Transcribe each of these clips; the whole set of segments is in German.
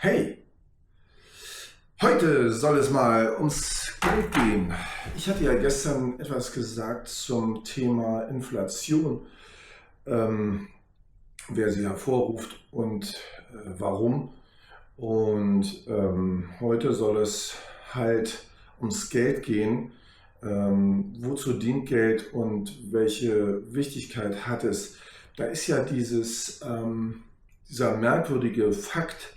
Hey, heute soll es mal ums Geld gehen. Ich hatte ja gestern etwas gesagt zum Thema Inflation, ähm, wer sie hervorruft und warum. Und heute soll es halt ums Geld gehen. Wozu dient Geld und welche Wichtigkeit hat es? Da ist ja dieser merkwürdige Fakt,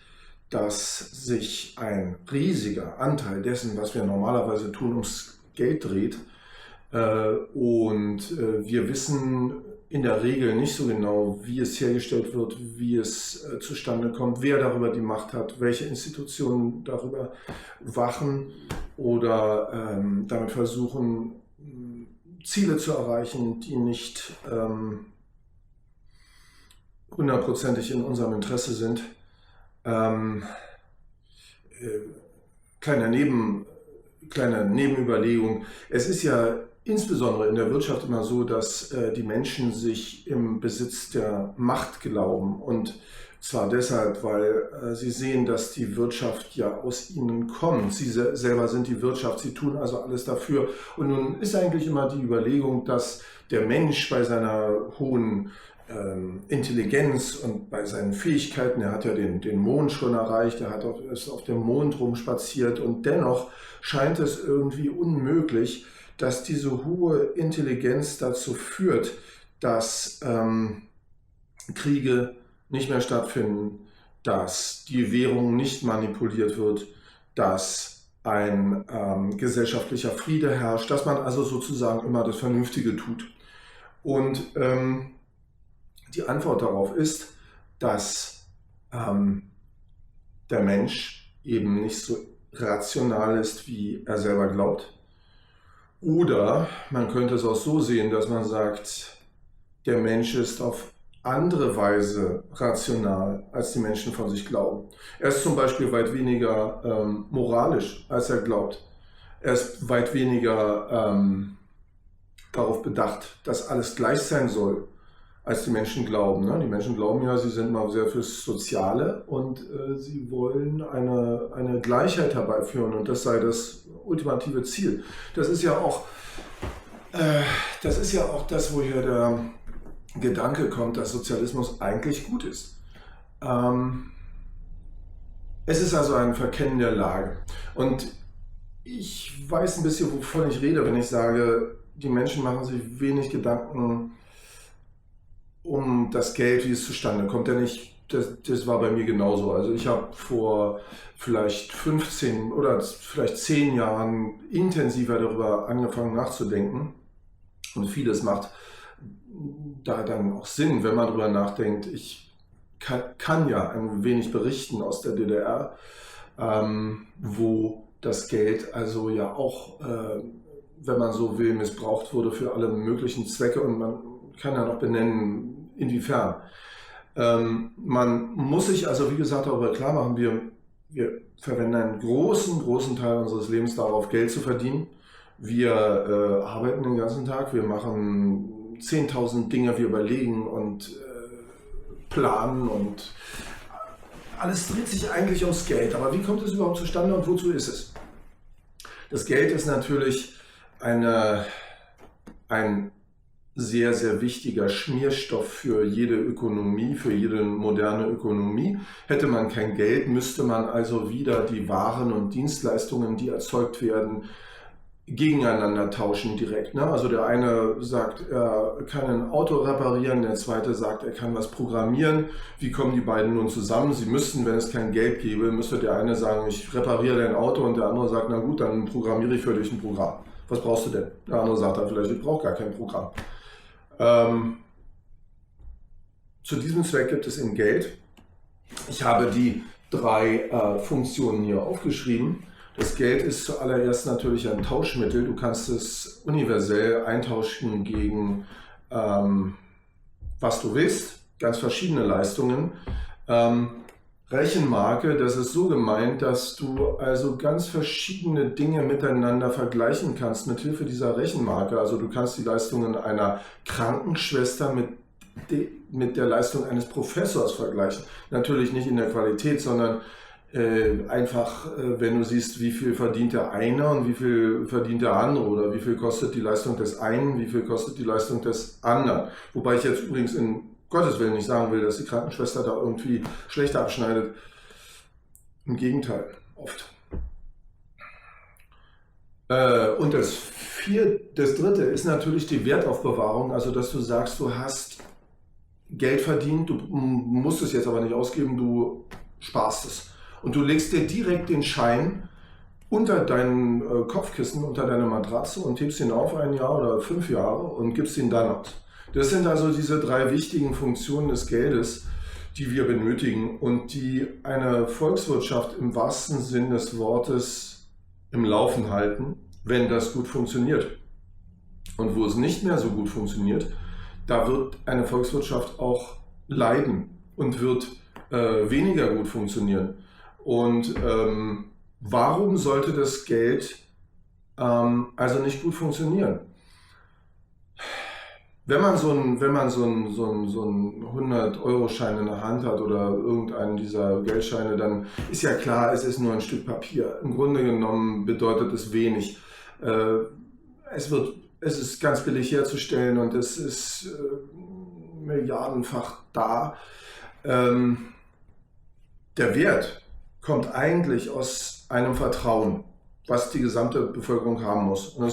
dass sich ein riesiger Anteil dessen, was wir normalerweise tun, ums Geld dreht. Wir wissen in der Regel nicht so genau, wie es hergestellt wird, wie es zustande kommt, wer darüber die Macht hat, welche Institutionen darüber wachen oder damit versuchen, Ziele zu erreichen, die nicht hundertprozentig in unserem Interesse sind. Kleine Nebenüberlegung. Es ist ja insbesondere in der Wirtschaft immer so, dass die Menschen sich im Besitz der Macht glauben. Und zwar deshalb, weil sie sehen, dass die Wirtschaft ja aus ihnen kommt. Sie selber sind die Wirtschaft, sie tun also alles dafür. Und nun ist eigentlich immer die Überlegung, dass der Mensch bei seiner hohen Intelligenz und bei seinen Fähigkeiten, er hat ja den Mond schon erreicht, ist auf dem Mond rumspaziert und dennoch scheint es irgendwie unmöglich, dass diese hohe Intelligenz dazu führt, dass Kriege nicht mehr stattfinden, dass die Währung nicht manipuliert wird, dass ein gesellschaftlicher Friede herrscht, dass man also sozusagen immer das Vernünftige tut. Und die Antwort darauf ist, dass der Mensch eben nicht so rational ist, wie er selber glaubt. Oder man könnte es auch so sehen, dass man sagt, der Mensch ist auf andere Weise rational, als die Menschen von sich glauben. Er ist zum Beispiel weit weniger moralisch, als er glaubt. Er ist weit weniger darauf bedacht, dass alles gleich sein soll, als die Menschen glauben. Ne? Die Menschen glauben ja, sie sind mal sehr fürs Soziale und sie wollen eine Gleichheit herbeiführen und das sei das ultimative Ziel. Das ist ja auch das, woher der Gedanke kommt, dass Sozialismus eigentlich gut ist. Es ist also ein Verkennen der Lage. Und ich weiß ein bisschen, wovon ich rede, wenn ich sage, die Menschen machen sich wenig Gedanken um das Geld, wie es zustande kommt. Denn das war bei mir genauso. Also ich habe vor vielleicht 15 oder vielleicht 10 Jahren intensiver darüber angefangen nachzudenken. Und vieles macht da dann auch Sinn, wenn man darüber nachdenkt. Ich kann ja ein wenig berichten aus der DDR, wo das Geld also ja auch, wenn man so will, missbraucht wurde für alle möglichen Zwecke und man kann ja noch benennen, inwiefern. Man muss sich also, wie gesagt, darüber klar machen, wir verwenden einen großen Teil unseres Lebens darauf, Geld zu verdienen. Wir arbeiten den ganzen Tag, wir machen 10.000 Dinge, wir überlegen und planen und alles dreht sich eigentlich ums Geld. Aber wie kommt es überhaupt zustande und wozu ist es? Das Geld ist natürlich ein sehr, sehr wichtiger Schmierstoff für jede Ökonomie, für jede moderne Ökonomie. Hätte man kein Geld, müsste man also wieder die Waren und Dienstleistungen, die erzeugt werden, gegeneinander tauschen direkt. Ne? Also der eine sagt, er kann ein Auto reparieren, der zweite sagt, er kann was programmieren. Wie kommen die beiden nun zusammen? Sie müssten, wenn es kein Geld gäbe, müsste der eine sagen, ich repariere dein Auto und der andere sagt, na gut, dann programmiere ich für dich ein Programm. Was brauchst du denn? Der andere sagt dann vielleicht, ich brauche gar kein Programm. Zu diesem Zweck gibt es eben Geld. Ich habe die 3 Funktionen hier aufgeschrieben. Das Geld ist zuallererst natürlich ein Tauschmittel. Du kannst es universell eintauschen gegen was du willst, ganz verschiedene Leistungen. Rechenmarke, das ist so gemeint, dass du also ganz verschiedene Dinge miteinander vergleichen kannst mit Hilfe dieser Rechenmarke. Also du kannst die Leistungen einer Krankenschwester mit der Leistung eines Professors vergleichen. Natürlich nicht in der Qualität, sondern Wenn du siehst, wie viel verdient der eine und wie viel verdient der andere oder wie viel kostet die Leistung des einen, wie viel kostet die Leistung des anderen. Wobei ich jetzt übrigens in Gottes Willen nicht sagen will, dass die Krankenschwester da irgendwie schlechter abschneidet. Im Gegenteil, oft. Und das dritte ist natürlich die Wertaufbewahrung, also dass du sagst, du hast Geld verdient, du musst es jetzt aber nicht ausgeben, du sparst es. Und du legst dir direkt den Schein unter dein Kopfkissen, unter deine Matratze und hebst ihn auf 1 Jahr oder 5 Jahre und gibst ihn dann aus. Das sind also diese 3 wichtigen Funktionen des Geldes, die wir benötigen und die eine Volkswirtschaft im wahrsten Sinn des Wortes im Laufen halten, wenn das gut funktioniert. Und wo es nicht mehr so gut funktioniert, da wird eine Volkswirtschaft auch leiden und wird weniger gut funktionieren. Und warum sollte das Geld also nicht gut funktionieren? Wenn man so einen 100-Euro-Schein in der Hand hat oder irgendeinen dieser Geldscheine, dann ist ja klar, es ist nur ein Stück Papier. Im Grunde genommen bedeutet es wenig. Es ist ganz billig herzustellen und es ist milliardenfach da. Der Wert kommt eigentlich aus einem Vertrauen, was die gesamte Bevölkerung haben muss. Und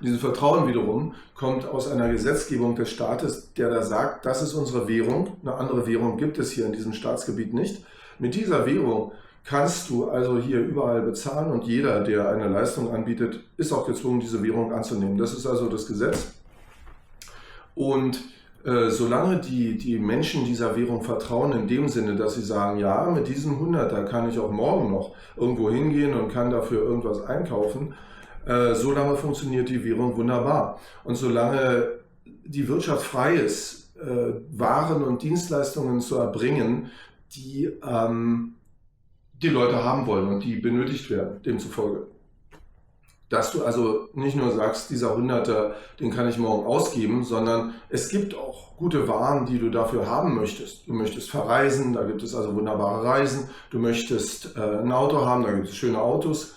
dieses Vertrauen wiederum kommt aus einer Gesetzgebung des Staates, der da sagt, das ist unsere Währung, eine andere Währung gibt es hier in diesem Staatsgebiet nicht. Mit dieser Währung kannst du also hier überall bezahlen und jeder, der eine Leistung anbietet, ist auch gezwungen, diese Währung anzunehmen. Das ist also das Gesetz. Und solange die Menschen dieser Währung vertrauen, in dem Sinne, dass sie sagen, ja, mit diesem 100er kann ich auch morgen noch irgendwo hingehen und kann dafür irgendwas einkaufen, solange funktioniert die Währung wunderbar. Und solange die Wirtschaft frei ist, Waren und Dienstleistungen zu erbringen, die die Leute haben wollen und die benötigt werden, demzufolge. Dass du also nicht nur sagst, dieser 100er, den kann ich morgen ausgeben, sondern es gibt auch gute Waren, die du dafür haben möchtest. Du möchtest verreisen, da gibt es also wunderbare Reisen. Du möchtest ein Auto haben, da gibt es schöne Autos.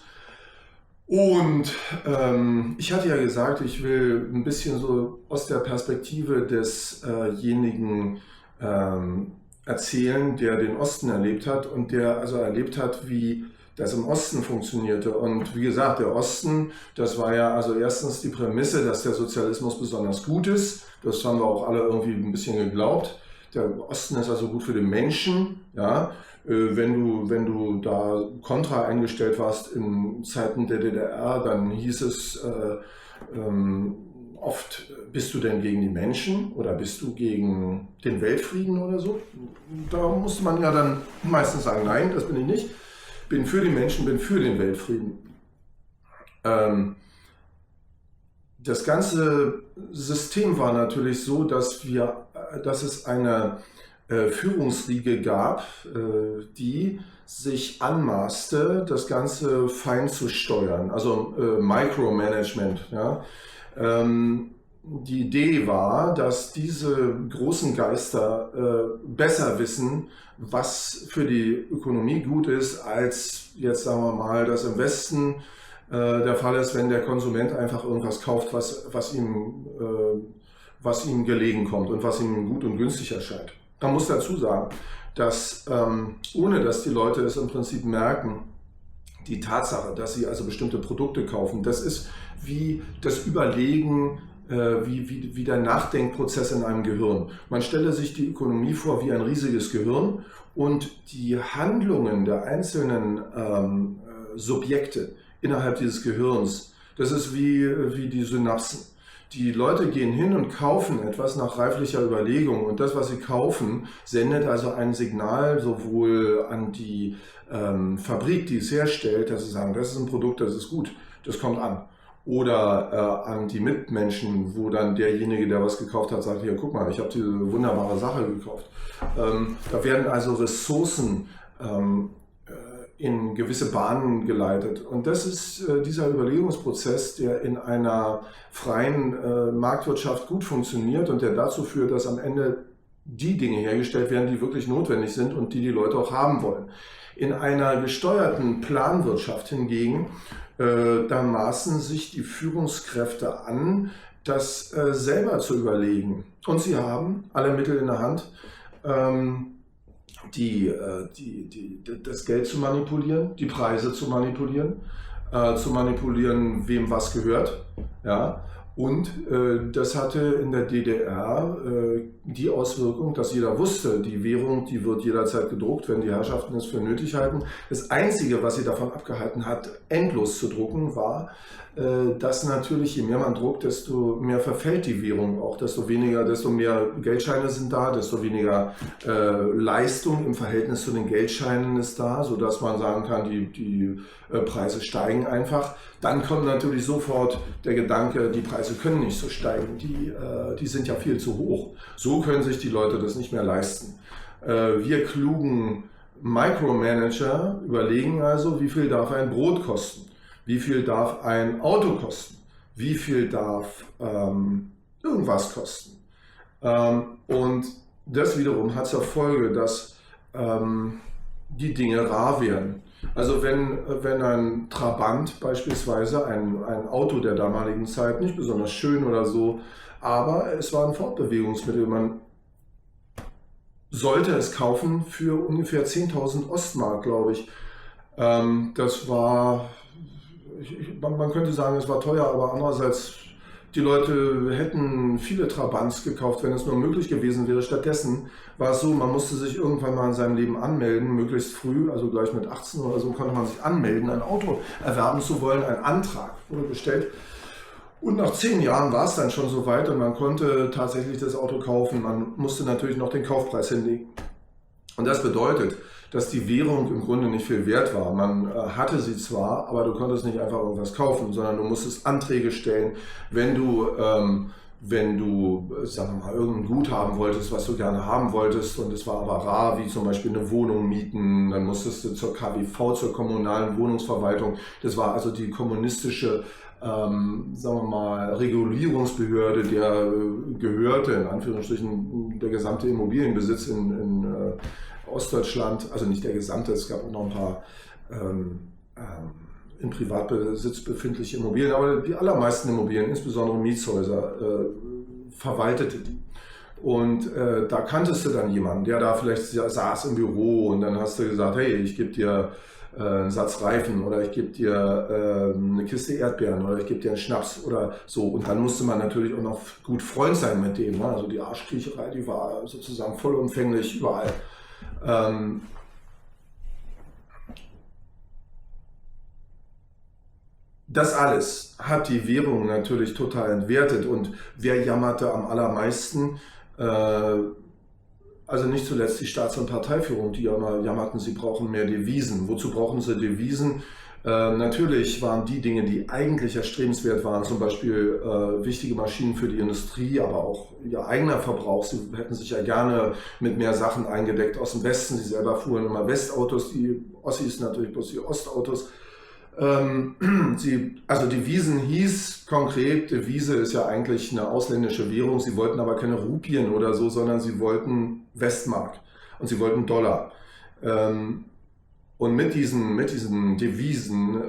Und ich hatte ja gesagt, ich will ein bisschen so aus der Perspektive desjenigen erzählen, der den Osten erlebt hat und der also erlebt hat, wie das im Osten funktionierte. Und wie gesagt, der Osten, das war ja also erstens die Prämisse, dass der Sozialismus besonders gut ist. Das haben wir auch alle irgendwie ein bisschen geglaubt. Der Osten ist also gut für den Menschen. Ja? Wenn du da kontra eingestellt warst in Zeiten der DDR, dann hieß es oft, bist du denn gegen die Menschen oder bist du gegen den Weltfrieden oder so? Da musste man ja dann meistens sagen, nein, das bin ich nicht. Bin für die Menschen, bin für den Weltfrieden. Das ganze System war natürlich so, dass es eine Führungsriege gab, die sich anmaßte, das Ganze fein zu steuern, also Micromanagement. Ja. Die Idee war, dass diese großen Geister besser wissen, was für die Ökonomie gut ist, als jetzt sagen wir mal, dass im Westen der Fall ist, wenn der Konsument einfach irgendwas kauft, was ihm gelegen kommt und was ihm gut und günstig erscheint. Man muss dazu sagen, dass ohne dass die Leute es im Prinzip merken, die Tatsache, dass sie also bestimmte Produkte kaufen, das ist wie das Überlegen, wie der Nachdenkprozess in einem Gehirn. Man stelle sich die Ökonomie vor wie ein riesiges Gehirn und die Handlungen der einzelnen Subjekte innerhalb dieses Gehirns, das ist wie die Synapsen. Die Leute gehen hin und kaufen etwas nach reiflicher Überlegung und das, was sie kaufen, sendet also ein Signal sowohl an die Fabrik, die es herstellt, dass sie sagen, das ist ein Produkt, das ist gut, das kommt an. Oder an die Mitmenschen, wo dann derjenige, der was gekauft hat, sagt, hier, guck mal, ich habe diese wunderbare Sache gekauft. Da werden also Ressourcen in gewisse Bahnen geleitet. Und das ist dieser Überlegungsprozess, der in einer freien Marktwirtschaft gut funktioniert und der dazu führt, dass am Ende die Dinge hergestellt werden, die wirklich notwendig sind und die Leute auch haben wollen. In einer gesteuerten Planwirtschaft hingegen, da maßen sich die Führungskräfte an, das selber zu überlegen. Und sie haben alle Mittel in der Hand, das Geld zu manipulieren, die Preise zu manipulieren, wem was gehört. Ja? Und das hatte in der DDR die Auswirkung, dass jeder wusste, die Währung, die wird jederzeit gedruckt, wenn die Herrschaften es für nötig halten. Das Einzige, was sie davon abgehalten hat, endlos zu drucken, war, dass natürlich, je mehr man druckt, desto mehr verfällt die Währung auch, desto mehr Geldscheine sind da, desto weniger Leistung im Verhältnis zu den Geldscheinen ist da, sodass man sagen kann, die Preise steigen einfach. Dann kommt natürlich sofort der Gedanke, die Preise können nicht so steigen, die sind ja viel zu hoch. So können sich die Leute das nicht mehr leisten. Wir klugen Micromanager überlegen also, wie viel darf ein Brot kosten? Wie viel darf ein Auto kosten? Wie viel darf irgendwas kosten? Und das wiederum hat zur Folge, dass die Dinge rar werden. Also wenn ein Trabant beispielsweise, ein Auto der damaligen Zeit, nicht besonders schön oder so, aber es war ein Fortbewegungsmittel, man sollte es kaufen für ungefähr 10.000 Ostmark, glaube ich. Das war, man könnte sagen, es war teuer, aber andererseits, die Leute hätten viele Trabants gekauft, wenn es nur möglich gewesen wäre. Stattdessen war es so, man musste sich irgendwann mal in seinem Leben anmelden, möglichst früh, also gleich mit 18 oder so, konnte man sich anmelden, ein Auto erwerben zu wollen. Ein Antrag wurde gestellt. Und nach 10 Jahren war es dann schon soweit und man konnte tatsächlich das Auto kaufen. Man musste natürlich noch den Kaufpreis hinlegen. Und das bedeutet, dass die Währung im Grunde nicht viel wert war. Man hatte sie zwar, aber du konntest nicht einfach irgendwas kaufen, sondern du musstest Anträge stellen, wenn du, sagen wir mal, irgendein Gut haben wolltest, was du gerne haben wolltest und es war aber rar, wie zum Beispiel eine Wohnung mieten, dann musstest du zur KWV, zur kommunalen Wohnungsverwaltung. Das war also die kommunistische sagen wir mal, Regulierungsbehörde, der gehörte in Anführungsstrichen der gesamte Immobilienbesitz in Ostdeutschland, also nicht der gesamte, es gab auch noch ein paar in Privatbesitz befindliche Immobilien, aber die allermeisten Immobilien, insbesondere Mietshäuser, verwaltete die. Und da kanntest du dann jemanden, der da vielleicht saß im Büro und dann hast du gesagt, hey, ich gebe dir einen Satz Reifen oder ich gebe dir eine Kiste Erdbeeren oder ich gebe dir einen Schnaps oder so. Und dann musste man natürlich auch noch gut Freund sein mit dem. Ne? Also die Arschkriecherei, die war sozusagen vollumfänglich überall. Das alles hat die Währung natürlich total entwertet und wer jammerte am allermeisten? Also nicht zuletzt die Staats- und Parteiführung, die jammerten, sie brauchen mehr Devisen. Wozu brauchen sie Devisen? Natürlich waren die Dinge, die eigentlich erstrebenswert waren, zum Beispiel wichtige Maschinen für die Industrie, aber auch ihr eigener Verbrauch. Sie hätten sich ja gerne mit mehr Sachen eingedeckt aus dem Westen. Sie selber fuhren immer Westautos, die Ossis natürlich bloß die Ostautos. Also Devisen hieß konkret, Devise ist ja eigentlich eine ausländische Währung, sie wollten aber keine Rupien oder so, sondern sie wollten Westmark und sie wollten Dollar. Und mit diesen Devisen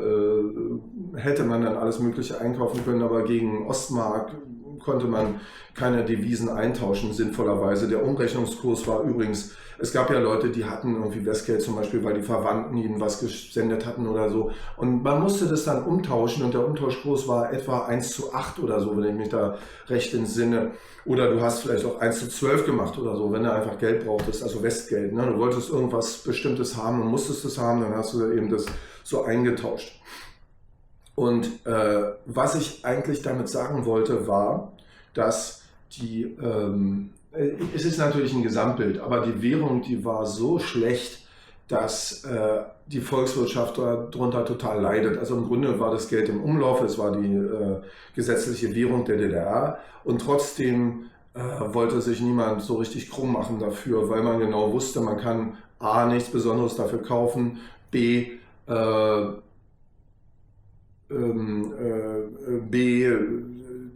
hätte man dann alles Mögliche einkaufen können, aber gegen Ostmark konnte man keine Devisen eintauschen, sinnvollerweise. Der Umrechnungskurs war übrigens, es gab ja Leute, die hatten irgendwie Westgeld zum Beispiel, weil die Verwandten ihnen was gesendet hatten oder so. Und man musste das dann umtauschen und der Umtauschkurs war etwa 1:8 oder so, wenn ich mich da recht entsinne. Oder du hast vielleicht auch 1:12 gemacht oder so, wenn du einfach Geld brauchtest, also Westgeld. Ne? Du wolltest irgendwas Bestimmtes haben und musstest es haben, dann hast du eben das so eingetauscht. Und was ich eigentlich damit sagen wollte, war, dass es ist natürlich ein Gesamtbild, aber die Währung, die war so schlecht, dass die Volkswirtschaft darunter total leidet. Also im Grunde war das Geld im Umlauf, es war die gesetzliche Währung der DDR und trotzdem wollte sich niemand so richtig krumm machen dafür, weil man genau wusste, man kann A, nichts Besonderes dafür kaufen, B,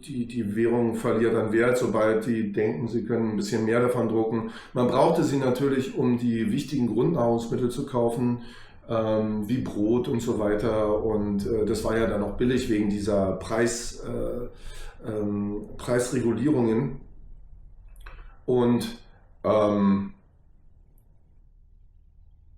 die Währung verliert an Wert, sobald die denken, sie können ein bisschen mehr davon drucken. Man brauchte sie natürlich, um die wichtigen Grundnahrungsmittel zu kaufen, wie Brot und so weiter. Und das war ja dann auch billig wegen dieser Preisregulierungen. Und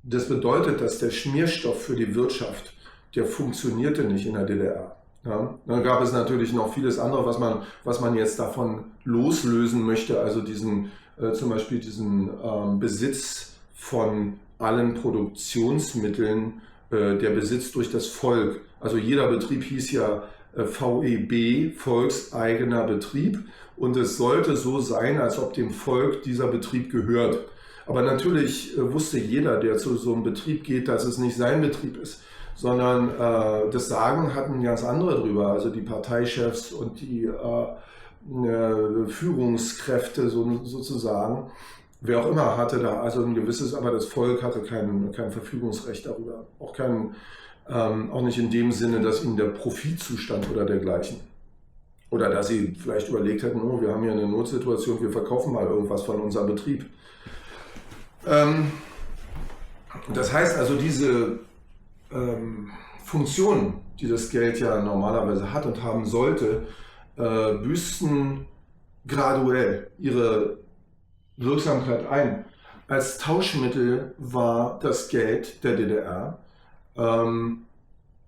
das bedeutet, dass der Schmierstoff für die Wirtschaft, der funktionierte nicht in der DDR. Ja, dann gab es natürlich noch vieles andere, was man jetzt davon loslösen möchte, also zum Beispiel diesen Besitz von allen Produktionsmitteln, der Besitz durch das Volk. Also jeder Betrieb hieß ja VEB, volkseigener Betrieb, und es sollte so sein, als ob dem Volk dieser Betrieb gehört. Aber natürlich wusste jeder, der zu so einem Betrieb geht, dass es nicht sein Betrieb ist, sondern das Sagen hatten ganz andere drüber, also die Parteichefs und die Führungskräfte sozusagen. Wer auch immer hatte da also ein gewisses, aber das Volk hatte kein Verfügungsrecht darüber. Auch nicht in dem Sinne, dass ihnen der Profit zustand oder dergleichen. Oder dass sie vielleicht überlegt hätten, oh, wir haben hier eine Notsituation, wir verkaufen mal irgendwas von unserem Betrieb. Das heißt also, diese Funktionen, die das Geld ja normalerweise hat und haben sollte, büßten graduell ihre Wirksamkeit ein. Als Tauschmittel war das Geld der DDR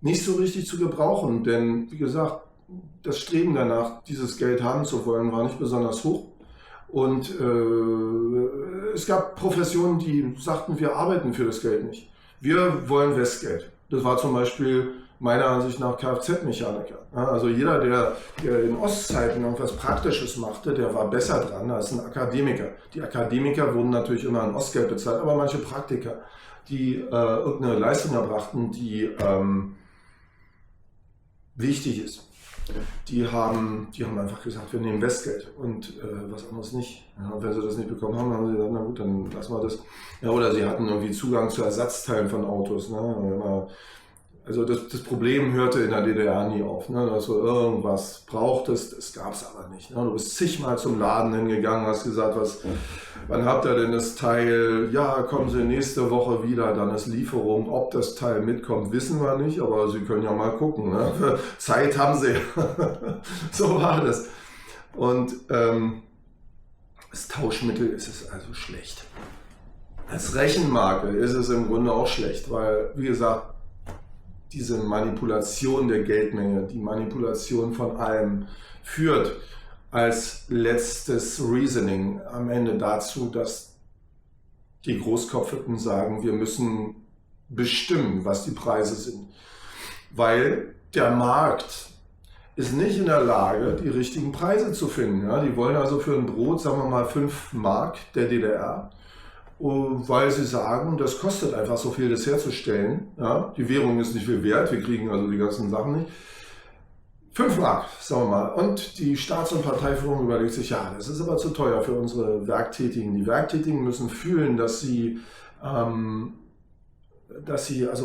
nicht so richtig zu gebrauchen, denn wie gesagt, das Streben danach, dieses Geld haben zu wollen, war nicht besonders hoch. Und es gab Professionen, die sagten, wir arbeiten für das Geld nicht. Wir wollen Westgeld. Das war zum Beispiel meiner Ansicht nach Kfz-Mechaniker. Also jeder, der in Ostzeiten irgendwas Praktisches machte, der war besser dran als ein Akademiker. Die Akademiker wurden natürlich immer in Ostgeld bezahlt, aber manche Praktiker, die irgendeine Leistung erbrachten, die wichtig ist, die haben einfach gesagt, wir nehmen Westgeld und was anderes nicht. Ja, und wenn sie das nicht bekommen haben, haben sie gesagt, na gut, dann lassen wir das. Ja, oder sie hatten irgendwie Zugang zu Ersatzteilen von Autos. Ne? Also das Problem hörte in der DDR nie auf, ne? Dass du irgendwas brauchtest, das gab es aber nicht. Ne? Du bist zigmal zum Laden hingegangen, hast gesagt, wann habt ihr denn das Teil? Ja, kommen Sie nächste Woche wieder, dann ist Lieferung. Ob das Teil mitkommt, wissen wir nicht, aber Sie können ja mal gucken. Ne? Zeit haben Sie. So war das. Und als Tauschmittel ist es also schlecht. Als Rechenmarke ist es im Grunde auch schlecht, weil, wie gesagt, diese Manipulation der Geldmenge, die Manipulation von allem führt als letztes Reasoning am Ende dazu, dass die Großkopfigen sagen, wir müssen bestimmen, was die Preise sind. Weil der Markt ist nicht in der Lage, die richtigen Preise zu finden. Ja, die wollen also für ein Brot, sagen wir mal, 5 Mark der DDR, weil sie sagen, das kostet einfach so viel, das herzustellen. Ja, die Währung ist nicht viel wert, wir kriegen also die ganzen Sachen nicht. 5 Mark, sagen wir mal. Und die Staats- und Parteiführung überlegt sich, ja, das ist aber zu teuer für unsere Werktätigen. Die Werktätigen müssen fühlen, dass sie also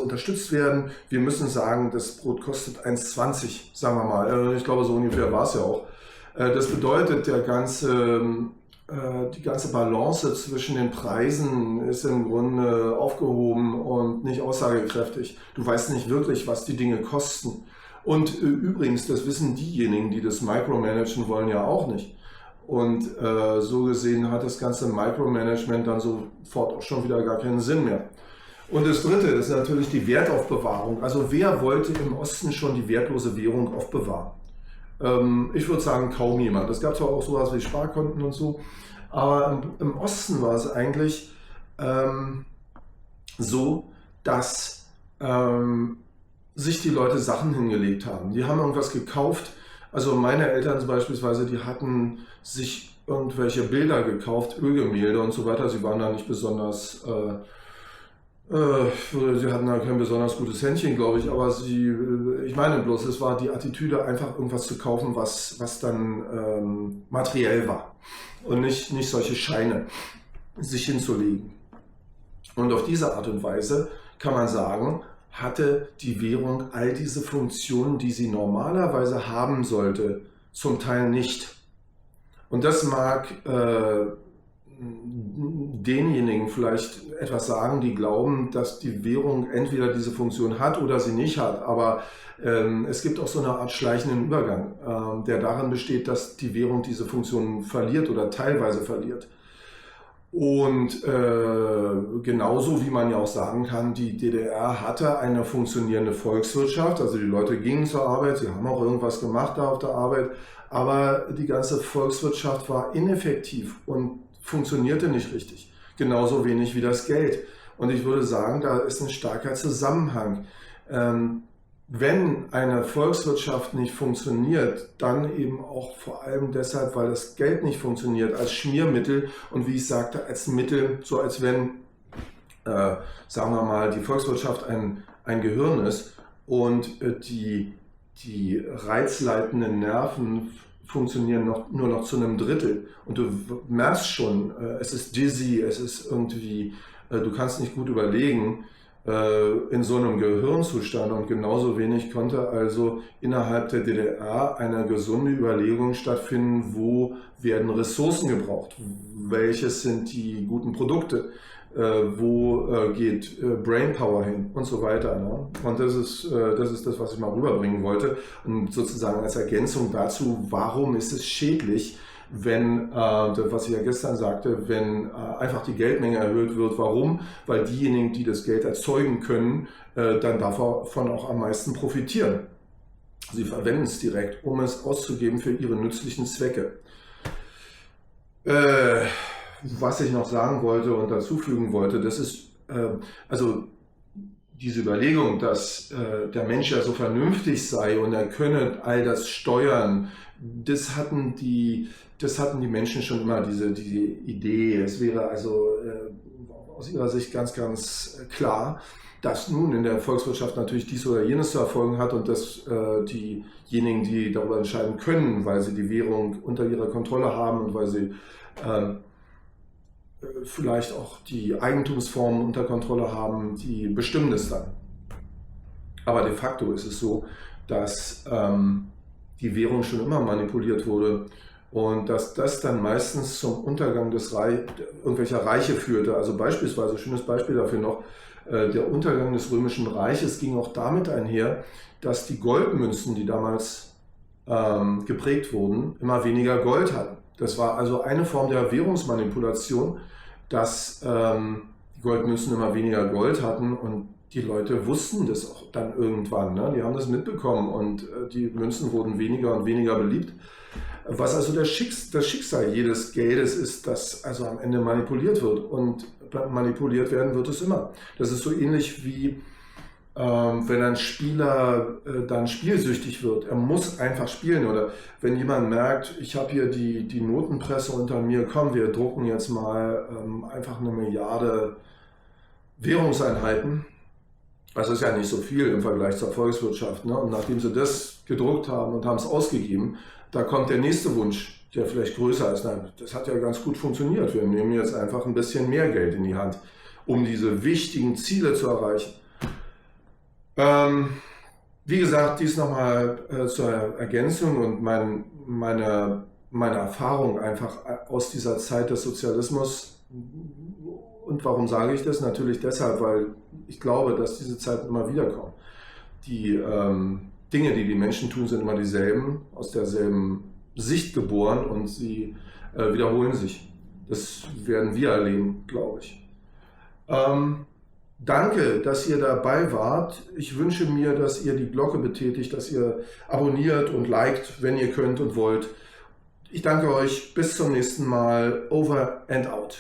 unterstützt werden. Wir müssen sagen, das Brot kostet 1,20, sagen wir mal. Ich glaube, so ungefähr war es ja auch. Das bedeutet, die ganze Balance zwischen den Preisen ist im Grunde aufgehoben und nicht aussagekräftig. Du weißt nicht wirklich, was die Dinge kosten. Und übrigens, das wissen diejenigen, die das micromanagen wollen, ja auch nicht. Und so gesehen hat das ganze Micromanagement dann sofort auch schon wieder gar keinen Sinn mehr. Und das Dritte ist natürlich die Wertaufbewahrung. Also wer wollte im Osten schon die wertlose Währung aufbewahren? Ich würde sagen, kaum jemand. Es gab zwar auch sowas wie Sparkonten und so, aber im Osten war es eigentlich so, dass sich die Leute Sachen hingelegt haben. Die haben irgendwas gekauft. Also meine Eltern beispielsweise, die hatten sich irgendwelche Bilder gekauft, Ölgemälde und so weiter. Sie waren da nicht besonders... sie hatten da kein besonders gutes Händchen, glaube ich, aber ich meine bloß, es war die Attitüde, einfach irgendwas zu kaufen, was dann materiell war und nicht solche Scheine sich hinzulegen. Und auf diese Art und Weise kann man sagen, hatte die Währung all diese Funktionen, die sie normalerweise haben sollte, zum Teil nicht. Und das mag denjenigen vielleicht etwas sagen, die glauben, dass die Währung entweder diese Funktion hat oder sie nicht hat. Aber es gibt auch so eine Art schleichenden Übergang, der darin besteht, dass die Währung diese Funktion verliert oder teilweise verliert. Und genauso wie man ja auch sagen kann, die DDR hatte eine funktionierende Volkswirtschaft, also die Leute gingen zur Arbeit, sie haben auch irgendwas gemacht da auf der Arbeit, aber die ganze Volkswirtschaft war ineffektiv und funktionierte nicht richtig. Genauso wenig wie das Geld. Und ich würde sagen, da ist ein starker Zusammenhang. Wenn eine Volkswirtschaft nicht funktioniert, dann eben auch vor allem deshalb, weil das Geld nicht funktioniert, als Schmiermittel und wie ich sagte, als Mittel, so als wenn, sagen wir mal, die Volkswirtschaft ein Gehirn ist und die reizleitenden Nerven funktionieren nur noch zu einem Drittel. Und du merkst schon, es ist dizzy, es ist irgendwie, du kannst nicht gut überlegen, in so einem Gehirnzustand, und genauso wenig konnte also innerhalb der DDR eine gesunde Überlegung stattfinden, wo werden Ressourcen gebraucht, welches sind die guten Produkte, wo geht Brainpower hin und so weiter. Ne? Und das ist das, was ich mal rüberbringen wollte. Und sozusagen als Ergänzung dazu, warum ist es schädlich, wenn, was ich ja gestern sagte, wenn einfach die Geldmenge erhöht wird. Warum? Weil diejenigen, die das Geld erzeugen können, dann davon auch am meisten profitieren. Sie verwenden es direkt, um es auszugeben für ihre nützlichen Zwecke. Was ich noch sagen wollte und dazufügen wollte, das ist, also diese Überlegung, dass der Mensch ja so vernünftig sei und er könne all das steuern, das hatten die Menschen schon immer, diese Idee. Es wäre also aus ihrer Sicht ganz klar, dass nun in der Volkswirtschaft natürlich dies oder jenes zu erfolgen hat und dass diejenigen, die darüber entscheiden können, weil sie die Währung unter ihrer Kontrolle haben und weil sie vielleicht auch die Eigentumsformen unter Kontrolle haben, die bestimmen das dann. Aber de facto ist es so, dass die Währung schon immer manipuliert wurde und dass das dann meistens zum Untergang irgendwelcher Reiche führte. Also beispielsweise, schönes Beispiel dafür noch, der Untergang des Römischen Reiches ging auch damit einher, dass die Goldmünzen, die damals geprägt wurden, immer weniger Gold hatten. Das war also eine Form der Währungsmanipulation, dass die Goldmünzen immer weniger Gold hatten und die Leute wussten das auch dann irgendwann. Ne? Die haben das mitbekommen und die Münzen wurden weniger und weniger beliebt. Was also das Schicksal jedes Geldes ist, das also am Ende manipuliert wird. Und manipuliert werden wird es immer. Das ist so ähnlich wie wenn ein Spieler dann spielsüchtig wird. Er muss einfach spielen. Oder wenn jemand merkt, ich habe hier die Notenpresse unter mir, komm, wir drucken jetzt mal einfach 1 Milliarde Währungseinheiten. Das ist ja nicht so viel im Vergleich zur Volkswirtschaft. Ne? Und nachdem sie das gedruckt haben und haben es ausgegeben, da kommt der nächste Wunsch, der vielleicht größer ist. Na, das hat ja ganz gut funktioniert. Wir nehmen jetzt einfach ein bisschen mehr Geld in die Hand, um diese wichtigen Ziele zu erreichen. Wie gesagt, dies nochmal zur Ergänzung und meine Erfahrung einfach aus dieser Zeit des Sozialismus. Und warum sage ich das? Natürlich deshalb, weil ich glaube, dass diese Zeiten immer wieder kommen. Die Dinge, die die Menschen tun, sind immer dieselben, aus derselben Sicht geboren und sie wiederholen sich. Das werden wir erleben, glaube ich. Danke, dass ihr dabei wart. Ich wünsche mir, dass ihr die Glocke betätigt, dass ihr abonniert und liked, wenn ihr könnt und wollt. Ich danke euch. Bis zum nächsten Mal. Over and out.